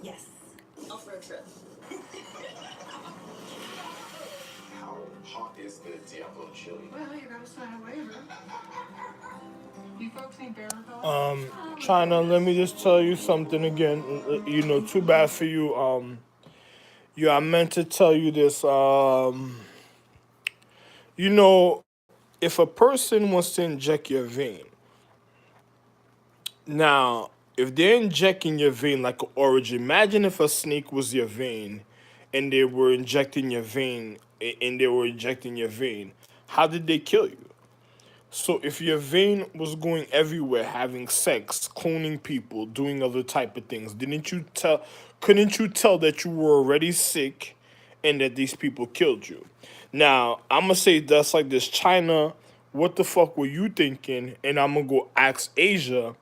Yes. Off road trip. How hot is the Diablo chili? Well, you gotta sign a waiver. You folks need Barricade? China, let me just tell you something again. Too bad for you. Yeah, I meant to tell you this. You know, if a person wants to inject your vein, now, if they're injecting your vein like an origin, imagine if a snake was your vein and they were injecting your vein and they were injecting your vein. How did they kill you? So if your vein was going everywhere, having sex, cloning people, doing other type of things, couldn't you tell that you were already sick and that these people killed you? Now, I'm gonna say that's like this. China, what the fuck were you thinking? And I'm gonna go ask Asia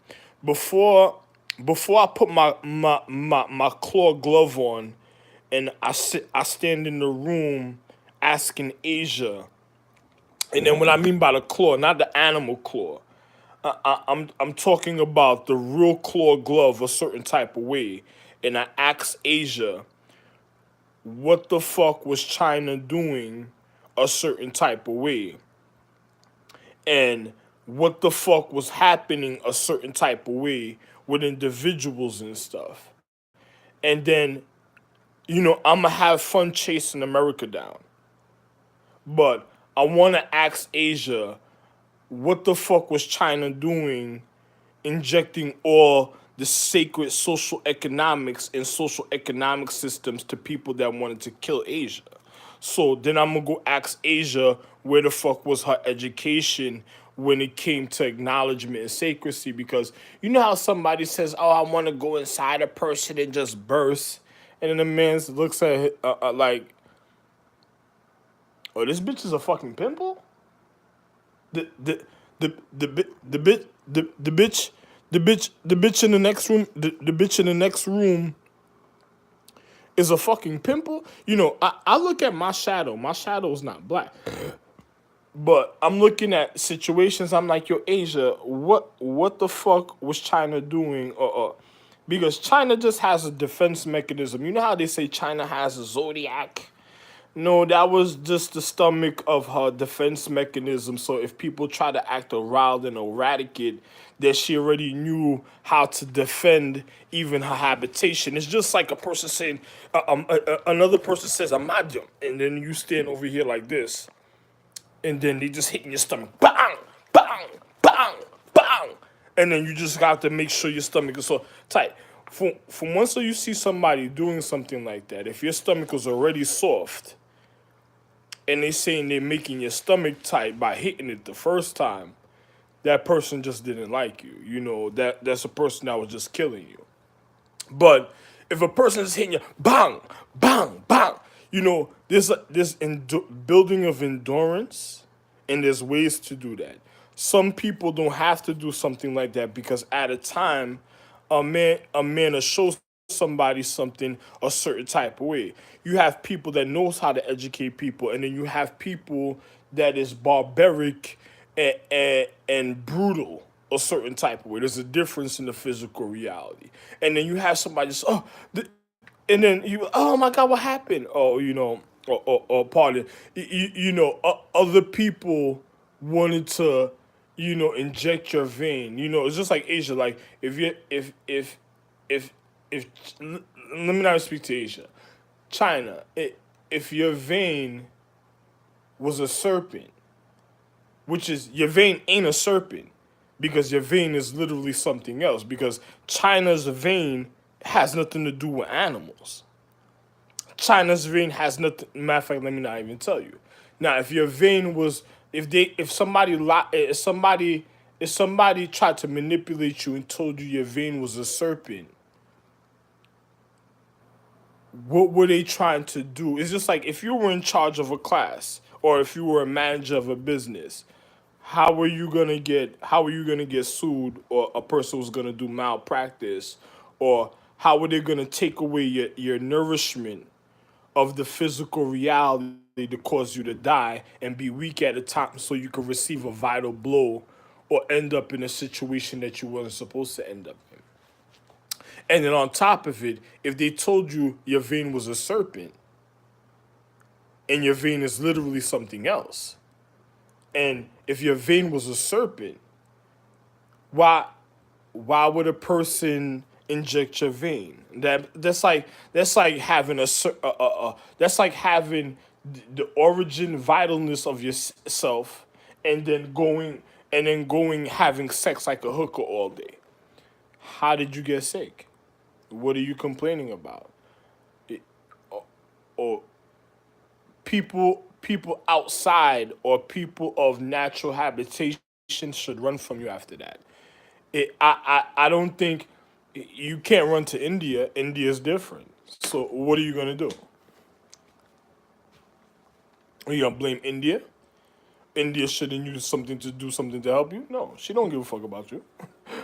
before before I put my claw glove on and I stand in the room asking Asia. And then what I mean by the claw, not the animal claw. I'm talking about the real claw glove a certain type of way. And I asked Asia, what the fuck was China doing a certain type of way? And what the fuck was happening a certain type of way with individuals and stuff. And then, I'm gonna have fun chasing America down. But I wanna ask Asia, what the fuck was China doing injecting all the sacred social economics and social economic systems to people that wanted to kill Asia? So then I'm gonna go ask Asia where the fuck was her education when it came to acknowledgement and sacredcy, because you know how somebody says, "Oh, I want to go inside a person and just burst," and then the man looks at it, like, "Oh, this bitch is a fucking pimple." The bitch the bitch in the next room the bitch in the next room is a fucking pimple. I look at my shadow. My shadow is not black. But I'm looking at situations. I'm like, yo, Asia, what the fuck was China doing? Because China just has a defense mechanism. You know how they say China has a zodiac? No, that was just the stomach of her defense mechanism. So if people try to act wild and erratic, that she already knew how to defend even her habitation. It's just like a person saying, another person says, "I'm medium," and then you stand over here like this, and then they just hit in your stomach, bang, bang, bang, bang, and then you just got to make sure your stomach is so tight. From once you see somebody doing something like that, if your stomach was already soft and they saying they're making your stomach tight by hitting it the first time, that person just didn't like you. That's a person that was just killing you. But if a person is hitting you, bang, bang, bang, there's building of endurance, and there's ways to do that. Some people don't have to do something like that because at a time, a man will show somebody something a certain type of way. You have people that knows how to educate people, and then you have people that is barbaric and brutal a certain type of way. There's a difference in the physical reality. And then you have somebody just, and then oh my God, what happened? Oh, pardon. Other people wanted to, inject your vein. It's just like Asia. Like if you if if let me not speak to Asia, China. If your vein was a serpent, which is your vein ain't a serpent, because your vein is literally something else. Because China's vein has nothing to do with animals. China's vein has nothing. Matter of fact, let me not even tell you. Now, if your vein was, if somebody tried to manipulate you and told you your vein was a serpent, what were they trying to do? It's just like if you were in charge of a class or if you were a manager of a business, how are you gonna get sued, or a person was gonna do malpractice, or how are they gonna take away your nourishment of the physical reality to cause you to die and be weak at a time so you can receive a vital blow or end up in a situation that you weren't supposed to end up in. And then on top of it, if they told you your vein was a serpent and your vein is literally something else, and if your vein was a serpent, why why would a person inject your vein? That's like having that's like having the origin vitalness of yourself, and then going having sex like a hooker all day. How did you get sick? What are you complaining about? It, or people outside or people of natural habitation should run from you after that. I don't think you can't run to India. India is different. So what are you gonna do? Are you gonna blame India? India shouldn't use something to do something to help you? No, she don't give a fuck about you.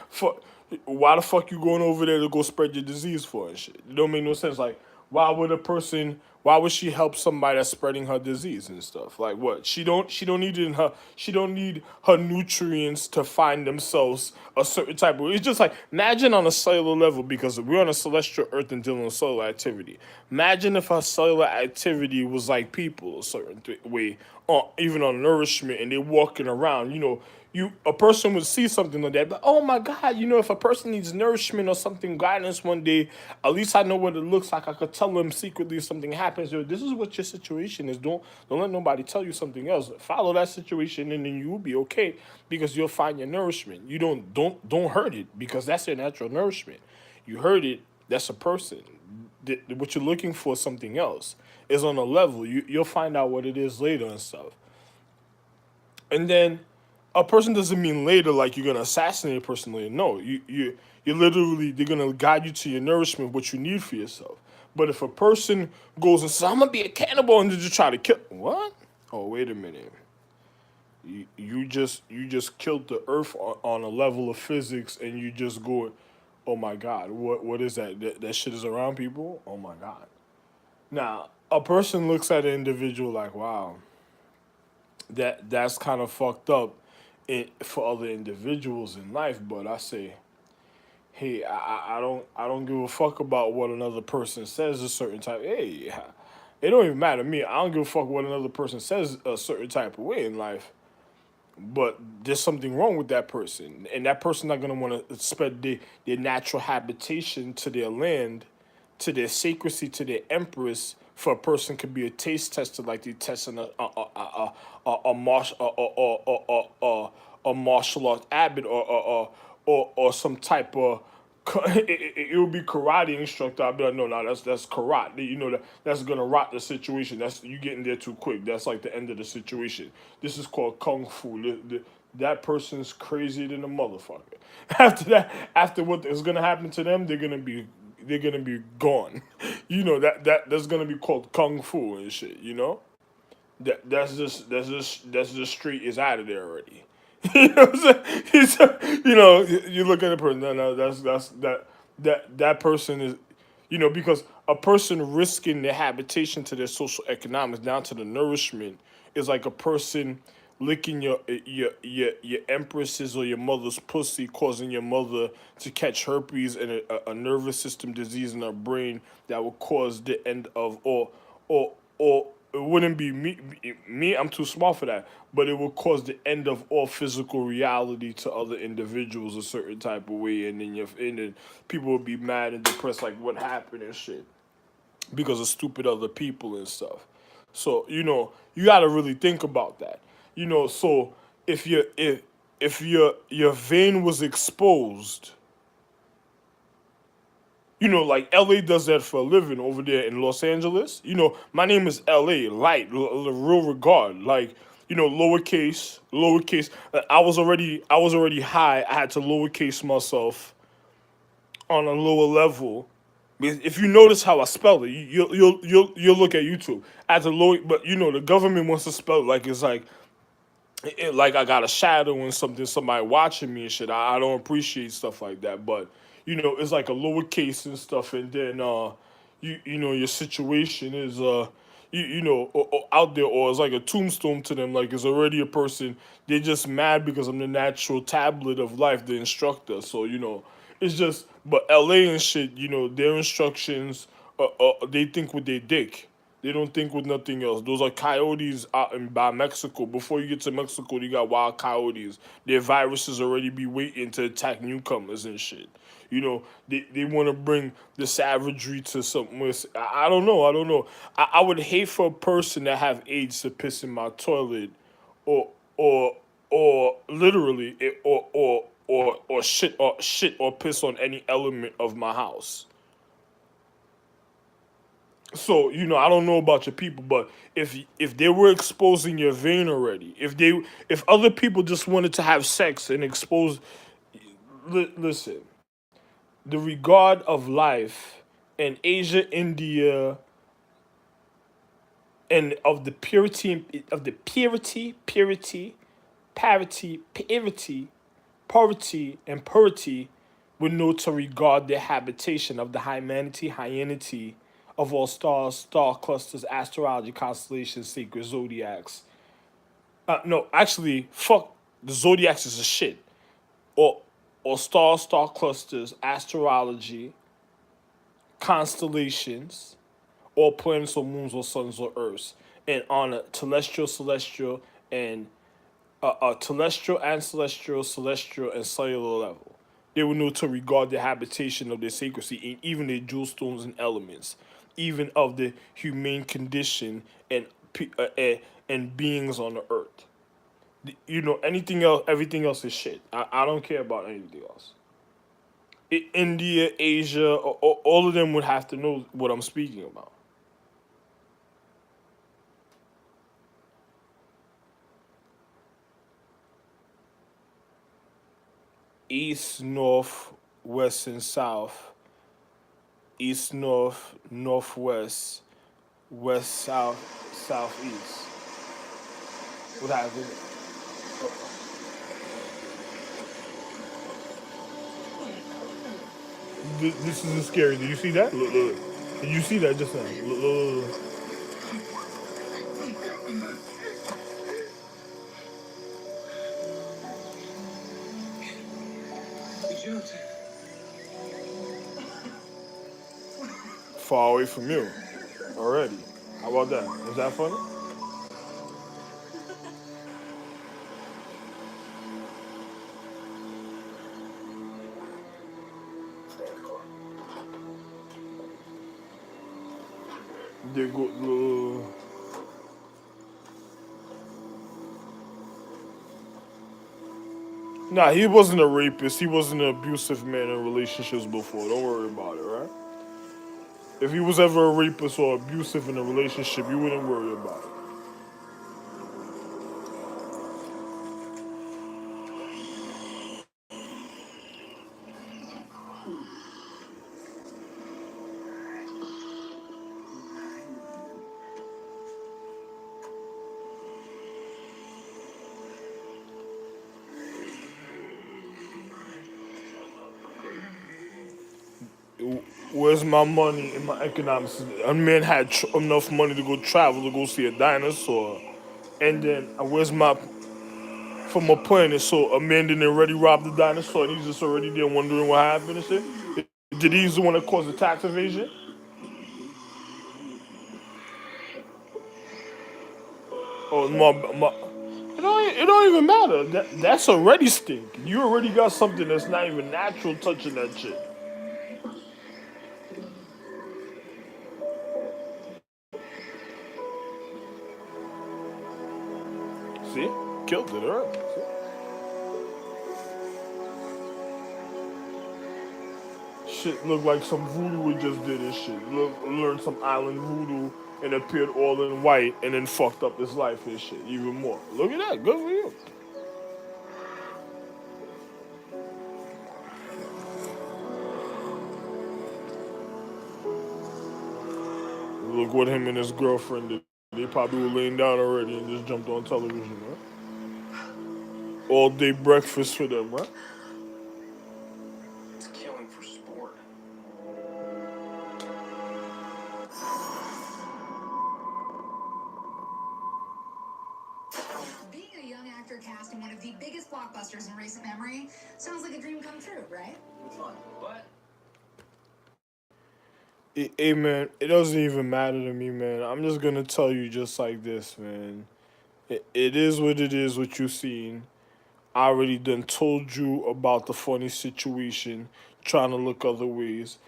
Fuck, why the fuck you going over there to go spread your disease for and shit? It don't make no sense. Like, why would a person? Why would she help somebody that's spreading her disease and stuff? Like, what? She don't need it in her. She don't need her nutrients to find themselves a certain type of way. It's just like, imagine on a cellular level, because we're on a celestial Earth and dealing with cellular activity. Imagine if our cellular activity was like people a certain way, even on nourishment, and they're walking around. A person would see something like that, but oh my God, if a person needs nourishment or something, guidance one day, at least I know what it looks like. I could tell them secretly if something happens. Yo, this is what your situation is. Don't let nobody tell you something else. Follow that situation, and then you will be okay, because you'll find your nourishment. You don't hurt it, because that's your natural nourishment. You hurt it, that's a person. What you're looking for is something else. Is on a level. You'll find out what it is later and stuff. And then a person doesn't mean later like you're gonna assassinate a person later. No, you literally, they're gonna guide you to your nourishment, what you need for yourself. But if a person goes and says, I'm gonna be a cannibal, and they just try to kill, what? Oh, wait a minute. You just killed the earth on a level of physics, and you just go, oh my God, what is that? That shit is around people? Oh my God. Now, a person looks at an individual like, wow, that's kind of fucked up for other individuals in life. But I say, hey, I don't give a fuck about what another person says a certain type. Hey, it don't even matter to me. I don't give a fuck what another person says a certain type of way in life. But there's something wrong with that person, and that person not gonna want to spread their natural habitation to their land, to their sacredcy, to their empress. For a person could be a taste tester, like they testing a martial art abbot, or some type of it would be karate instructor. I'd be like, no, no, that's karate. That's gonna rot the situation. That's you getting there too quick. That's like the end of the situation. This is called kung fu. That person's crazier than a motherfucker. After what is gonna happen to them, they're gonna be gone. That's gonna be called kung fu and shit. That's just straight is out of there already. You know what I'm saying? You look at a person. No, no, that person is, because a person risking their habitation to their social economics down to the nourishment is like a person licking your empress's or your mother's pussy, causing your mother to catch herpes and a nervous system disease in her brain that will cause the end of or it wouldn't be me. I'm too small for that, but it will cause the end of all physical reality to other individuals a certain type of way, and then people will be mad and depressed, like what happened and shit, because of stupid other people and stuff. So you got to really think about that. So if your vein was exposed, like LA does that for a living over there in Los Angeles. My name is LA, light, real regard, like, lowercase. I was already high. I had to lowercase myself on a lower level. If you notice how I spell it, you'll look at YouTube as a low. But the government wants to spell it like it's like I got a shadow and something, somebody watching me and shit. I don't appreciate stuff like that. But it's like a lowercase and stuff, and then your situation is out there, or it's like a tombstone to them, like it's already a person. They're just mad because I'm the natural tablet of life, the instructor. So It's just, but LA and shit, their instructions, they think with their dick. They don't think with nothing else. Those are coyotes out in by Mexico. Before you get to Mexico, you got wild coyotes. Their viruses already be waiting to attack newcomers and shit. They want to bring the savagery to something. I don't know. I don't know. I would hate for a person that have AIDS to piss in my toilet, or or or literally or shit or piss on any element of my house. So I don't know about your people, but if they were exposing your vein already, if other people just wanted to have sex and expose, listen, the regard of life in Asia, India, and of the purity, poverty, and purity would know to regard the habitation of the hyenity of all stars, star clusters, astrology, constellations, sacred zodiacs. No, actually, fuck the zodiacs is a shit. Or star clusters, astrology, constellations, or planets or moons or suns or earths, and on a and celestial, and cellular level. They will know to regard the habitation of their sacredcy and even their jewel stones and elements, even of the humane condition and beings on the earth. Anything else, everything else is shit. I don't care about anything else. India, Asia, all of them would have to know what I'm speaking about. East, north, west, and south. East, north, northwest, west, south, southeast. What happened? This isn't scary. Did you see that? Look, look, look. Did you see that just now? Look, look, look. Far away from you already. How about that? Is that funny? They go. Nah, he wasn't a rapist. He wasn't an abusive man in relationships before. Don't worry about it, right? If he was ever a rapist or abusive in a relationship, you wouldn't worry about it. Where's my money and my economics? A man had enough money to go travel to go see a dinosaur, and then where's my from a planet? So a man didn't already rob the dinosaur, and he's just already there wondering what happened and shit. Did he's the one that caused the tax evasion? Oh my. It don't even matter. That's already stink. You already got something that's not even natural touching that shit. See, killed it early. Shit looked like some voodoo we just did and shit. Learned some island voodoo and appeared all in white and then fucked up his life and shit even more. Look at that. Good for you. Look what him and his girlfriend did. They probably were laying down already and just jumped on television, right? All day breakfast for them, right? It's killing for sport. Being a young actor Oscar cast in one of the biggest blockbusters in recent memory. Sounds like a dream come true, right? Fun. But Hey man, it doesn't even matter to me, man. I'm just gonna tell you just like this, man. It is what it is. What you seen. I already done told you about the funny situation, trying to look other ways.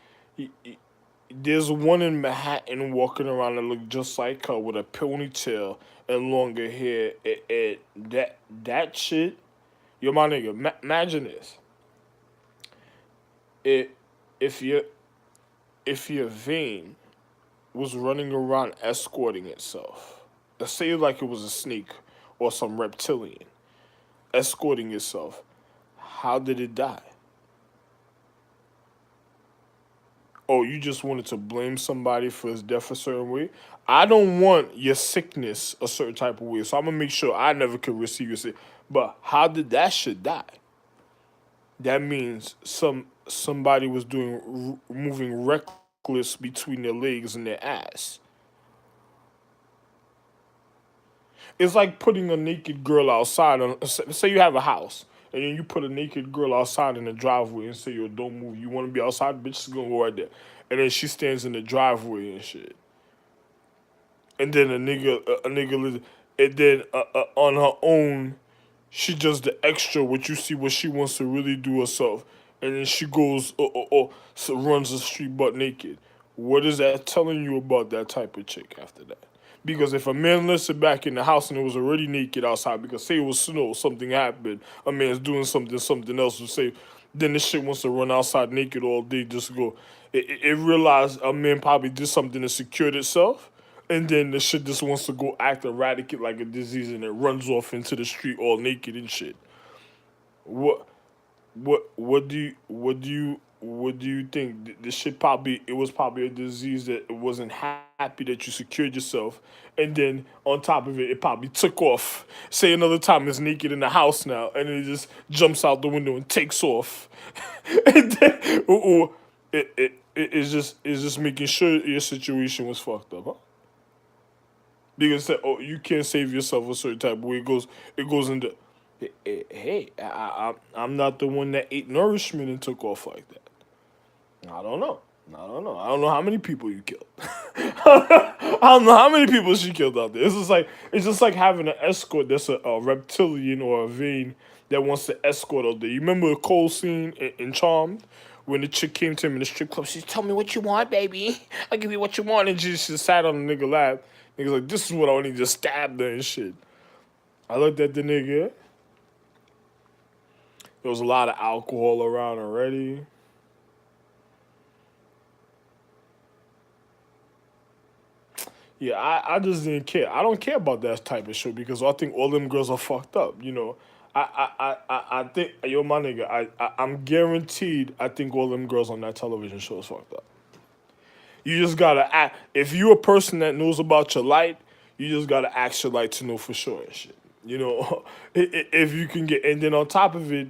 There's one in Manhattan walking around that look just like her with a ponytail and longer hair. That shit, yo, my nigga. Imagine this. It if your if your vein was running around escorting itself. Let's say like it was a snake or some reptilian escorting itself. How did it die? Oh, you just wanted to blame somebody for his death a certain way? I don't want your sickness a certain type of way, so I'm gonna make sure I never could receive your sick. But how did that shit die? That means somebody was doing moving reckless between their legs and their ass. It's like putting a naked girl outside. Say you have a house, and then you put a naked girl outside in the driveway and say, "Yo, don't move. You want to be outside? Bitch is gonna go right there." And then she stands in the driveway and shit. And then and then on her own, she does the extra. What you see, what she wants to really do herself, and then she goes, so runs the street butt naked. What is that telling you about that type of chick after that? Because if a man lets it back in the house and it was already naked outside, because say it was snow, something happened, a man's doing something else would say, then this shit wants to run outside naked all day, just go. It realized a man probably did something to secure itself, and then the shit just wants to go act eradicate like a disease, and it runs off into the street all naked and shit. What what do you think? This shit probably it was probably a disease that it wasn't happy that you secured yourself, and then on top of it, it probably took off. Say another time it's naked in the house now, and it just jumps out the window and takes off, and then or it's just making sure your situation was fucked up, huh? Because say, oh, you can't save yourself a certain type of way. It goes into, hey, I'm not the one that ate nourishment and took off like that. I don't know. I don't know. I don't know how many people you killed. I don't know how many people she killed out there. It's just like having an escort that's a reptilian or a vein that wants to escort out there. You remember the Cole scene in Charmed when the chick came to him in the strip club? She tell me what you want, baby. I'll give you what you want, and she just sat on the nigga lap. Nigga's like, this is what I want. He just stabbed her and shit. I looked at the nigga. There was a lot of alcohol around already. Yeah, I just didn't care. I don't care about that type of show because I think all them girls are fucked up. You know, I think yo my nigga, I'm guaranteed. I think all them girls on that television show is fucked up. You just gotta act. If you a person that knows about your light, you just gotta ask your light to know for sure and shit. You know, if you can get, and then on top of it,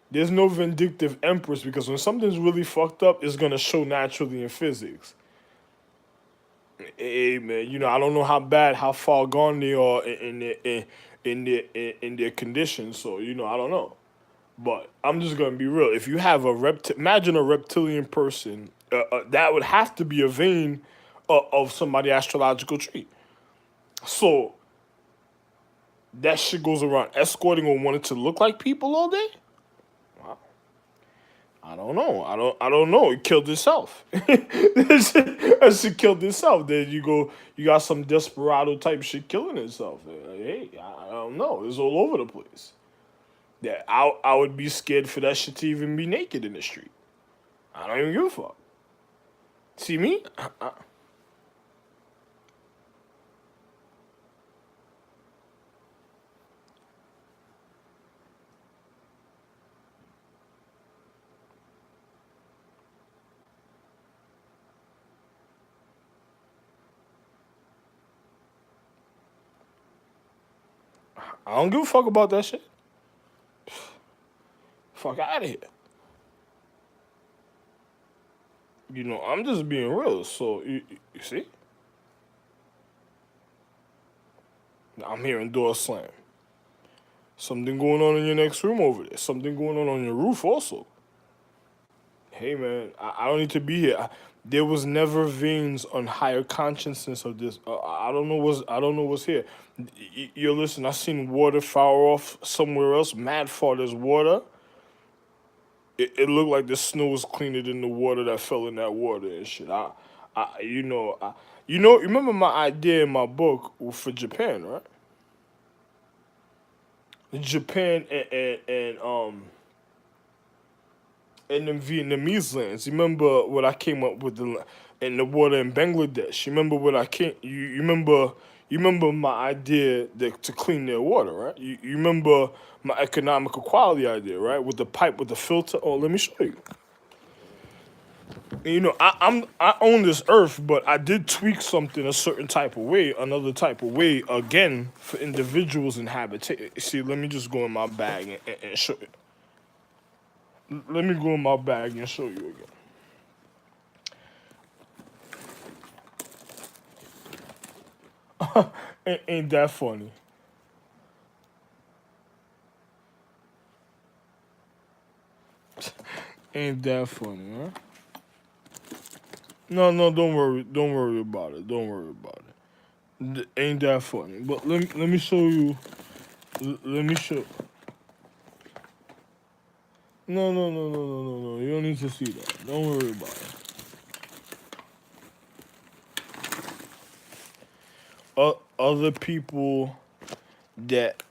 there's no vindictive empress because when something's really fucked up, it's gonna show naturally in physics. Hey man, you know I don't know how bad, how far gone they are in their condition. So you know I don't know, but I'm just gonna be real. If you have imagine a reptilian person, that would have to be a vein of somebody astrological tree. So that shit goes around escorting or wanting to look like people all day. Wow. I don't know. I don't know. It killed itself. That shit killed itself. Then you got some desperado type shit killing itself. Hey, I don't know. It's all over the place. Yeah, I would be scared for that shit to even be naked in the street. I don't even give a fuck. See me? I don't give a fuck about that shit. Fuck out of here. You know, I'm just being real. So you see, I'm hearing door slam. Something going on in your next room over there. Something going on your roof also. Hey man, I don't need to be here. There was never veins on higher consciousness of this. I don't know what's here. You listen. I seen water far off somewhere else. Mad far there's water. It looked like the snow was cleaner than the water that fell in that water and shit. Remember my idea in my book for Japan, right? Japan and them Vietnamese lands. You remember what I came up with in the water in Bangladesh? You remember what I came? You remember my idea to clean their water, right? You remember my economic equality idea, right? With the pipe with the filter. Oh, let me show you. You know, I own this earth, but I did tweak something a certain type of way, another type of way again for individuals in habitat. See, let me just go in my bag and show you. Let me go in my bag and show you again. Ain't that funny? Ain't that funny, huh? No, no, don't worry about it. Don't worry about it. Ain't that funny? But let me show you. Let me show. No, no, no, no, no, no, no. You don't need to see that. Don't worry about it. Other people that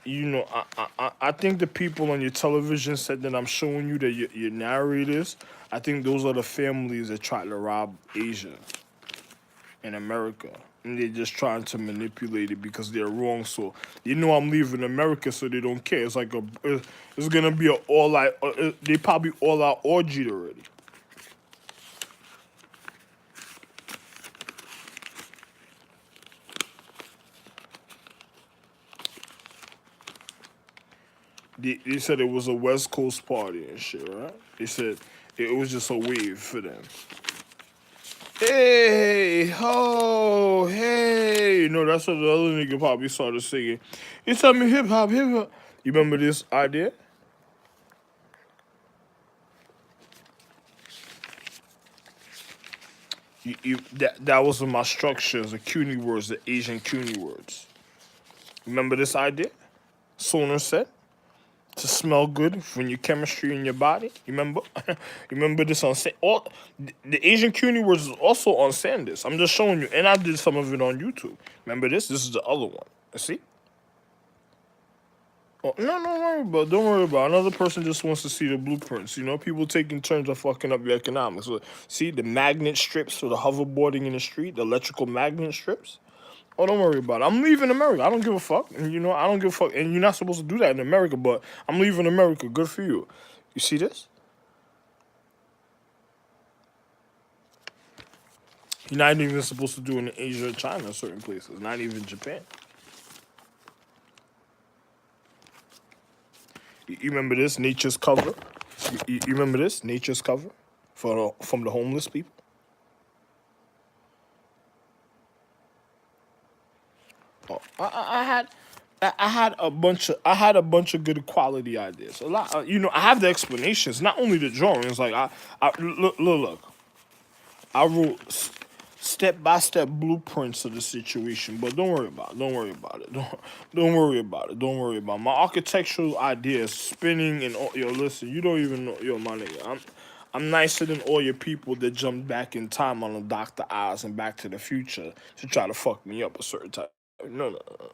I think the people on your television set that I'm showing you that your narrators, I think those are the families that tried to rob Asia and America, and they're just trying to manipulate it because they're wrong. So I'm leaving America, so they don't care. It's like it's gonna be a all out. They probably all out orgy already. They said it was a West Coast party and shit, right? They said it was just a wave for them. Hey, ho, hey. That's what the other nigga probably started singing. You tell me hip hop, hip hop. You remember this idea? That was in my structures, the CUNY words, the Asian CUNY words. Remember this idea? Sonar said to smell good when your chemistry in your body. You remember? You remember this on all the Asian CUNY words is also on Sanders. I'm just showing you, and I did some of it on YouTube. Remember this? This is the other one. See? Oh, no, don't worry about. Don't worry about. Another person just wants to see the blueprints. People taking turns of fucking up your economics. So, see the magnet strips for the hoverboarding in the street, the electrical magnet strips. Oh, don't worry about it. I'm leaving America. I don't give a fuck. And I don't give a fuck. And you're not supposed to do that in America, but I'm leaving America. Good for you. You see this? You're not even supposed to do it in Asia or China, certain places. Not even Japan. You remember this? Nature's cover. You remember this? Nature's cover from the homeless people. Oh, I had a bunch of good quality ideas. A lot, I have the explanations, not only the drawings. Like look. I wrote step by step blueprints of the situation, but don't worry about it. Don't worry about it. Don't worry about it. Don't worry about it. My architectural ideas spinning and listen, you don't even know my nigga. I'm nicer than all your people that jumped back in time on the Dr. Oz and Back to the Future to try to fuck me up a certain time. No, no, no.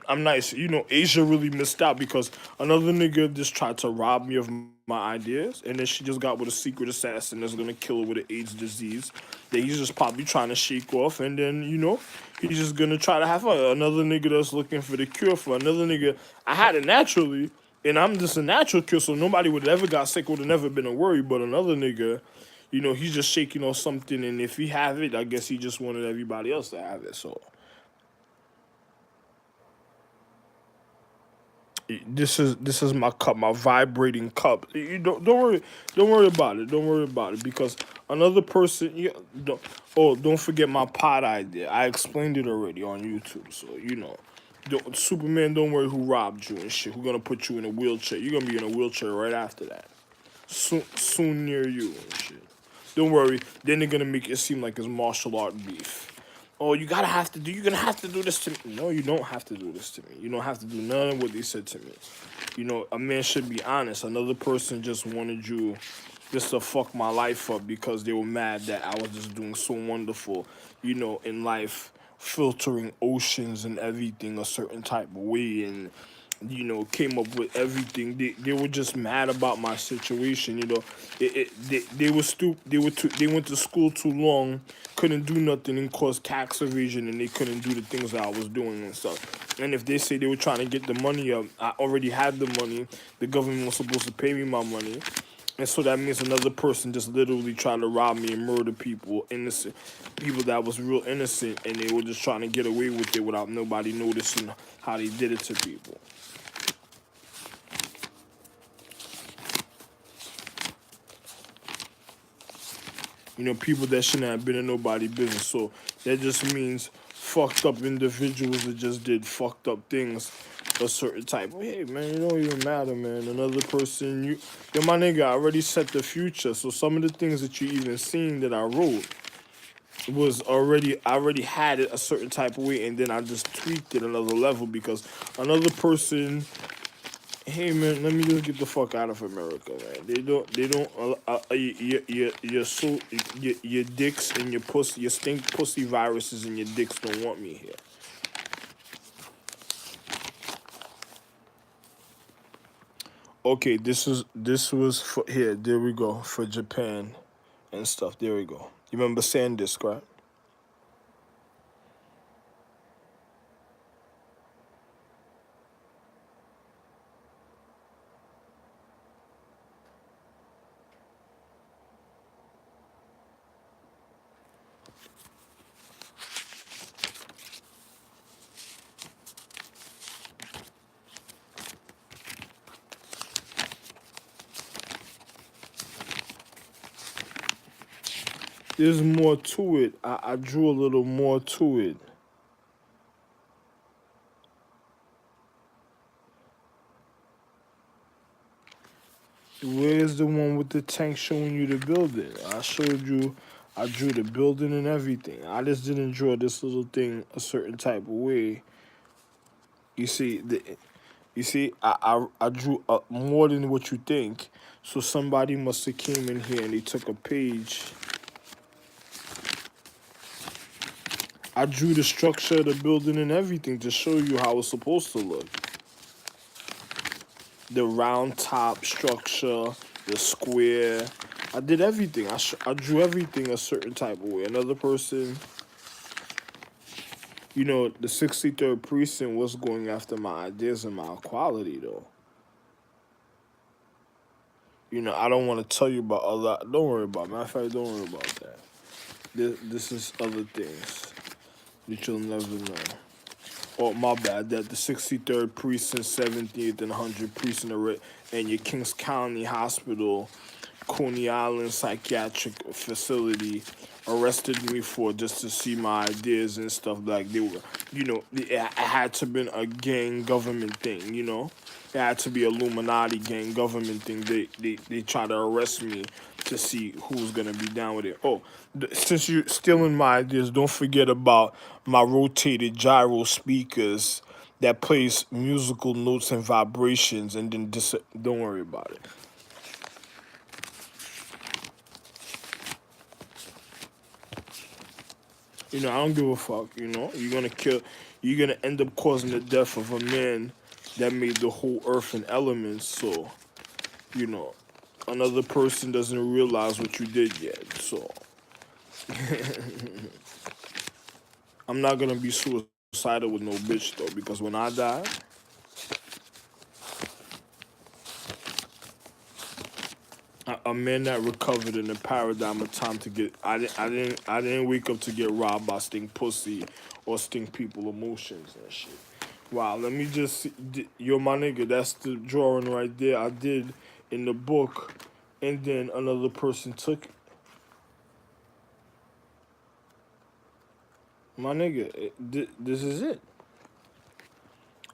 I'm nice. Asia really missed out because another nigga just tried to rob me of my ideas, and then she just got with a secret assassin that's gonna kill her with an AIDS disease that he's just probably trying to shake off, and then he's just gonna try to have another nigga that's looking for the cure for another nigga. I had it naturally, and I'm just a natural cure, so nobody would have ever got sick, would have never been a worry. But another nigga, he's just shaking off something, and if he have it, I guess he just wanted everybody else to have it. So. This is my cup, my vibrating cup. You don't worry about it. Don't worry about it because another person. Don't forget my pot idea. I explained it already on YouTube, so Superman, don't worry who robbed you and shit. Who gonna put you in a wheelchair? You're gonna be in a wheelchair right after that. Soon near you and shit. Don't worry. Then they're gonna make it seem like it's martial art beef. Oh, you're gonna have to do this to me. No, you don't have to do this to me. You don't have to do none of what they said to me. A man should be honest. Another person just wanted you just to fuck my life up because they were mad that I was just doing so wonderful, in life, filtering oceans and everything a certain type of way, and came up with everything. They were just mad about my situation. They were they went to school too long, couldn't do nothing, and caused tax evasion, and they couldn't do the things that I was doing and stuff. And if they say they were trying to get the money up, I already had the money. The government was supposed to pay me my money. And so that means another person just literally tried to rob me and murder people, innocent people that was real innocent, and they were just trying to get away with it without nobody noticing how they did it to people. People that shouldn't have been in nobody's business. So that just means fucked up individuals that just did fucked up things a certain type. Hey, man, it don't even matter, man. Another person, my nigga, I already set the future. So some of the things that you even seen that I wrote was I already had it a certain type of way, and then I just tweaked it another level because another person. Hey man, let me just get the fuck out of America, man. They don't. Your dicks and your pussy, your stink pussy viruses and your dicks don't want me here. Okay, this was for here. There we go for Japan and stuff. There we go. You remember SanDisk, right? There's more to it. I drew a little more to it. Where's the one with the tank showing you the building? I drew the building and everything. I just didn't draw this little thing a certain type of way. You see, I drew more than what you think. So somebody must have came in here and they took a page. I drew the structure of the building and everything to show you how it's supposed to look. The round top structure, the square. I did everything. I drew everything a certain type of way. Another person, the 63rd precinct was going after my ideas and my equality, though. I don't want to tell you about other. Don't worry about it. Matter of fact, don't worry about that. This is other things that you'll never know. Oh, my bad. That the 63rd precinct, 70th and 100th precinct, and your Kings County Hospital, Coney Island Psychiatric Facility arrested me for just to see my ideas and stuff like they were. It had to been a gang government thing. It had to be Illuminati gang government thing. They tried to arrest me to see who's gonna be down with it. Oh, since you're stealing my ideas, don't forget about my rotated gyro speakers that plays musical notes and vibrations, and then don't worry about it. I don't give a fuck. You're gonna end up causing the death of a man that made the whole earth in elements. So, another person doesn't realize what you did yet. So, I'm not gonna be suicidal with no bitch though, because when I die, a man that recovered in the paradigm of time to get, I didn't wake up to get robbed by stink pussy or stink people emotions and shit. Wow, let me just see. Yo, my nigga, that's the drawing right there I did in the book, and then another person took it. My nigga, this is it.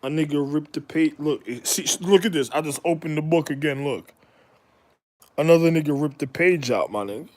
A nigga ripped the page. Look, see, look at this. I just opened the book again. Look, another nigga ripped the page out, my nigga.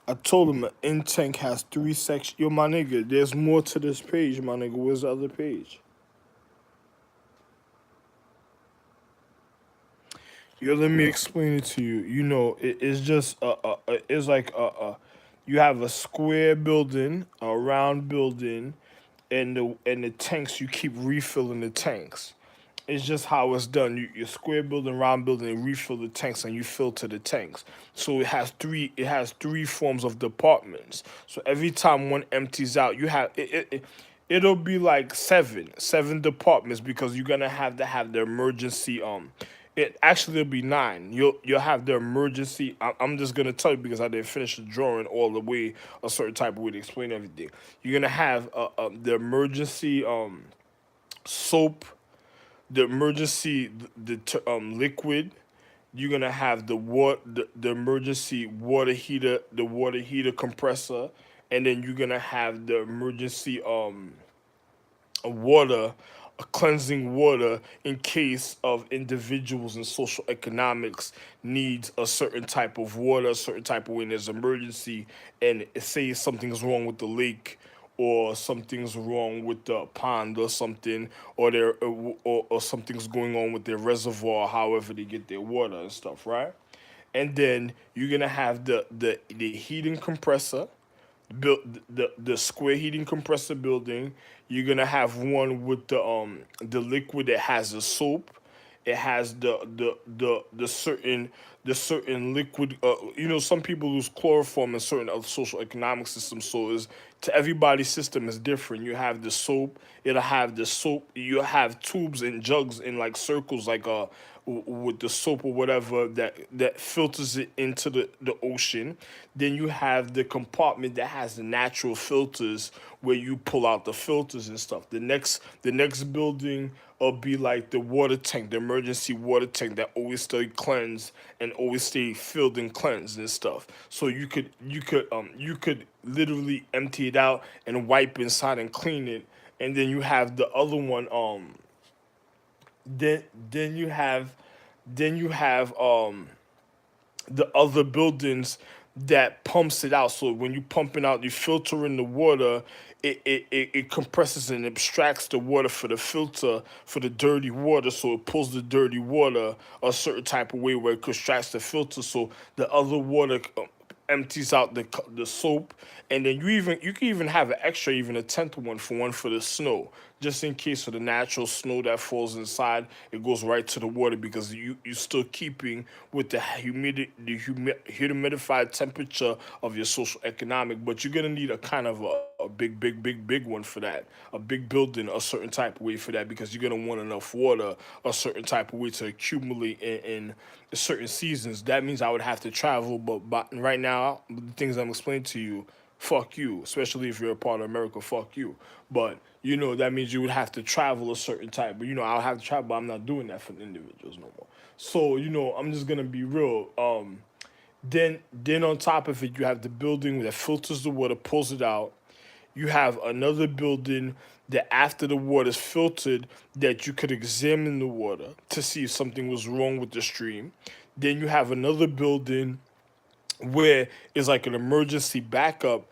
I told him an in tank has three sections. Yo, my nigga, there's more to this page, my nigga. Where's the other page? Yo, let me explain it to you. You know, it's just it's like you have a square building, a round building, and the tanks. You keep refilling the tanks. It's just how it's done. You square building, round building, and refill the tanks, and you filter the tanks. So it has three. It has three forms of departments. So every time one empties out, you have it'll be like seven departments because you're gonna have to have the emergency. It actually will be nine. You'll have the emergency. I'm just gonna tell you because I didn't finish the drawing all the way a certain type of way to explain everything. You're gonna have the emergency soap, the emergency liquid. You're gonna have the emergency water heater, the water heater compressor, and then you're gonna have the emergency water, a cleansing water in case of individuals in social economics needs a certain type of water, a certain type of when there's emergency, and say something's wrong with the lake or something's wrong with the pond or something, or or something's going on with their reservoir, however they get their water and stuff, right? And then you're gonna have the heating compressor, build the square heating compressor building. You're gonna have one with the liquid that has the soap. It has the certain liquid. You know, some people use chloroform in certain other social economic systems. So is to everybody's system is different. You have the soap. It'll have the soap. You have tubes and jugs in like circles, like with the soap or whatever that filters it into the ocean. Then you have the compartment that has the natural filters where you pull out the filters and stuff. The next building will be like the water tank, the emergency water tank that always stay cleansed and always stay filled and cleansed and stuff. So you could literally empty it out and wipe inside and clean it. And then you have the other one then then you have then you have the other buildings that pumps it out. So when you pumping out, you filter in the water, it compresses and extracts the water for the filter for the dirty water. So it pulls the dirty water a certain type of way where it extracts the filter. So the other water empties out the soap, and then you can even have an extra, even a tenth one for the snow, just in case of the natural snow that falls inside. It goes right to the water because you're still keeping with humidified temperature of your social economic. But you're gonna need a kind of a big one for that, a big building a certain type of way for that because you're gonna want enough water a certain type of way to accumulate in certain seasons. That means I would have to travel, but right now, the things I'm explaining to you, fuck you. Especially if you're a part of America, fuck you. But you know that means you would have to travel a certain type. But you know I'll have to travel, but I'm not doing that for the individuals no more. So you know I'm just gonna be real. Then on top of it, you have the building that filters the water, pulls it out. You have another building that after the water is filtered, that you could examine the water to see if something was wrong with the stream. Then you have another building where it's like an emergency backup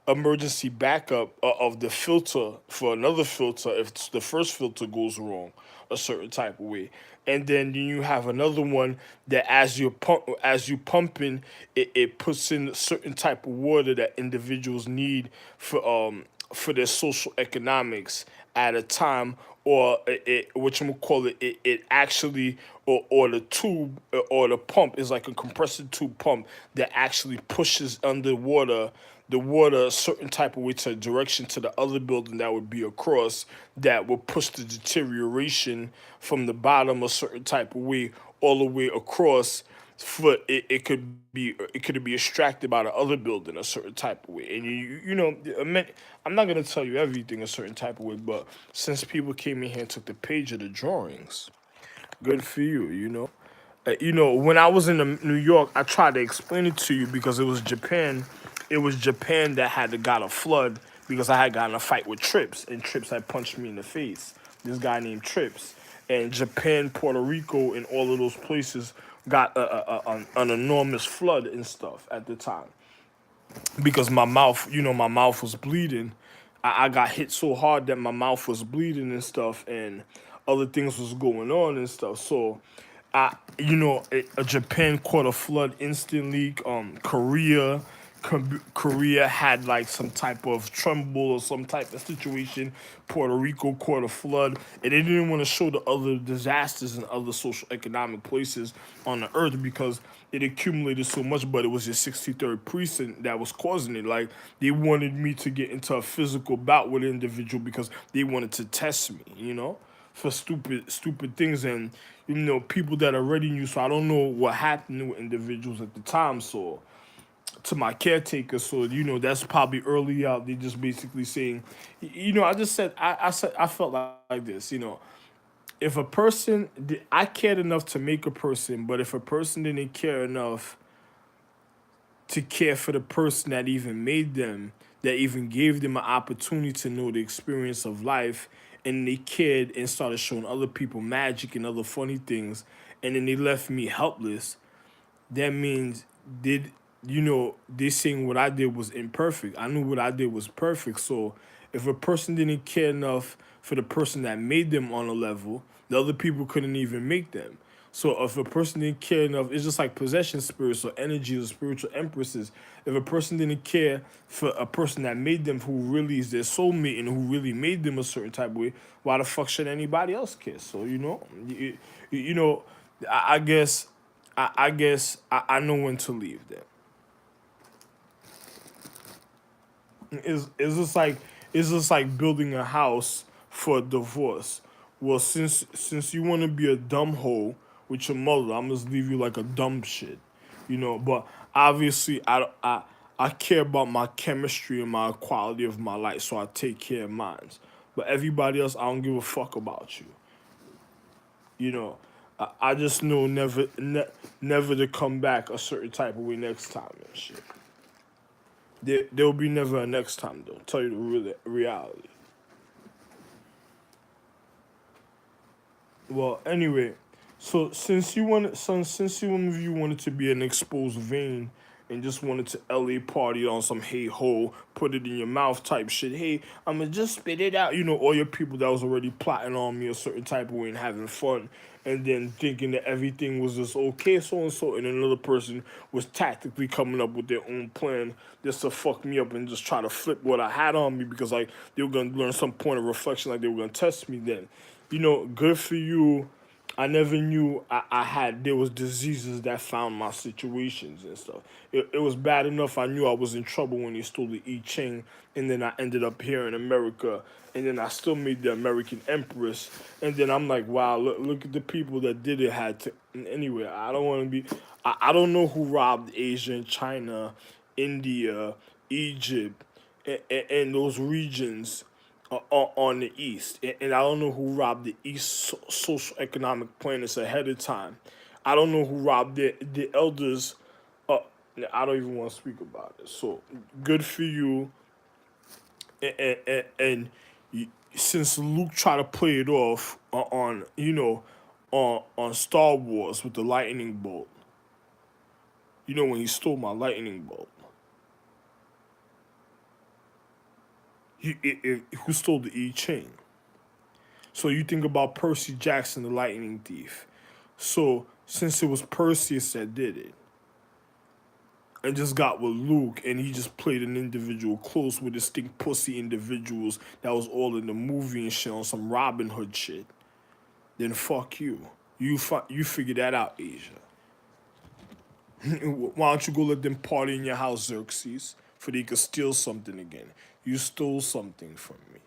of the filter for another filter if the first filter goes wrong a certain type of way. And then you have another one that as you pumping it puts in a certain type of water that individuals need for their social economics at a time, or which I'm gonna call it actually, or the tube or the pump is like a compressor tube pump that actually pushes underwater the water a certain type of way to a direction to the other building that would be across that would push the deterioration from the bottom a certain type of way all the way across for it could be extracted by the other building a certain type of way. And you know, I'm not gonna tell you everything a certain type of way, but since people came in here and took the page of the drawings, good for you, you know. You know, when I was in New York, I tried to explain it to you because it was Japan. It was Japan that had got a flood because I had gotten a fight with Trips, and Trips had punched me in the face. This guy named Trips, and Japan, Puerto Rico, and all of those places got an enormous flood and stuff at the time because my mouth, you know, my mouth was bleeding. I got hit so hard that my mouth was bleeding and stuff, and other things was going on and stuff. So, you know, Japan caught a flood instantly. Korea had like some type of tremble or some type of situation. Puerto Rico caught a flood, and they didn't want to show the other disasters in other social economic places on the earth because it accumulated so much. But it was just 63rd precinct that was causing it. Like they wanted me to get into a physical bout with an individual because they wanted to test me, you know, for stupid things. And you know, people that already knew. So I don't know what happened with individuals at the time. So to my caretaker, so you know that's probably early out. They just basically saying, you know, I just said I said I felt like this, you know, if a person I cared enough to make a person, but if a person didn't care enough to care for the person that even made them, that even gave them an opportunity to know the experience of life, and they cared and started showing other people magic and other funny things, and then they left me helpless, that means did you know they saying what I did was imperfect. I knew what I did was perfect. So if a person didn't care enough for the person that made them on a level, the other people couldn't even make them. So if a person didn't care enough, it's just like possession spirits or energies or spiritual empresses. If a person didn't care for a person that made them, who really is their soulmate and who really made them a certain type of way, why the fuck should anybody else care? So you know, you know, I guess I know when to leave that. It's just like building a house for a divorce. Well, since you want to be a dumb hoe with your mother, I'm just leave you like a dumb shit, you know. But obviously, I care about my chemistry and my quality of my life, so I take care of mine. But everybody else, I don't give a fuck about you. You know, I just know never to come back a certain type of way next time and shit. There'll be never a next time though. Tell you the reality. Well, anyway, so since you one of you wanted to be an exposed vein and just wanted to LA party on some hey ho, put it in your mouth type shit. Hey, I'ma just spit it out. You know, all your people that was already plotting on me a certain type of way and having fun, and then thinking that everything was just okay, so and so, and another person was tactically coming up with their own plan just to fuck me up and just try to flip what I had on me because like they were gonna learn some point of reflection, like they were gonna test me then. You know, good for you. I never knew I had there was diseases that found my situations and stuff. It was bad enough I knew I was in trouble when they stole the I Ching, and then I ended up here in America, and then I still made the American Empress, and then I'm like, wow, look at the people that did it had to. Anyway, I don't want to be. I don't know who robbed Asia and China, India, Egypt, and those regions on the East. And I don't know who robbed the East social economic planets ahead of time. I don't know who robbed the elders. Uh, I don't even want to speak about it. So good for you. And since Luke tried to play it off on you know on Star Wars with the lightning bolt, you know when he stole my lightning bolt. Who stole the I Ching? So you think about Percy Jackson, the lightning thief. So since it was Perseus that did it, and just got with Luke, and he just played an individual close with distinct pussy individuals that was all in the movie and shit on some Robin Hood shit, then fuck you. You figure that out, Asia. Why don't you go let them party in your house, Xerxes? for they could steal something again. You stole something from me.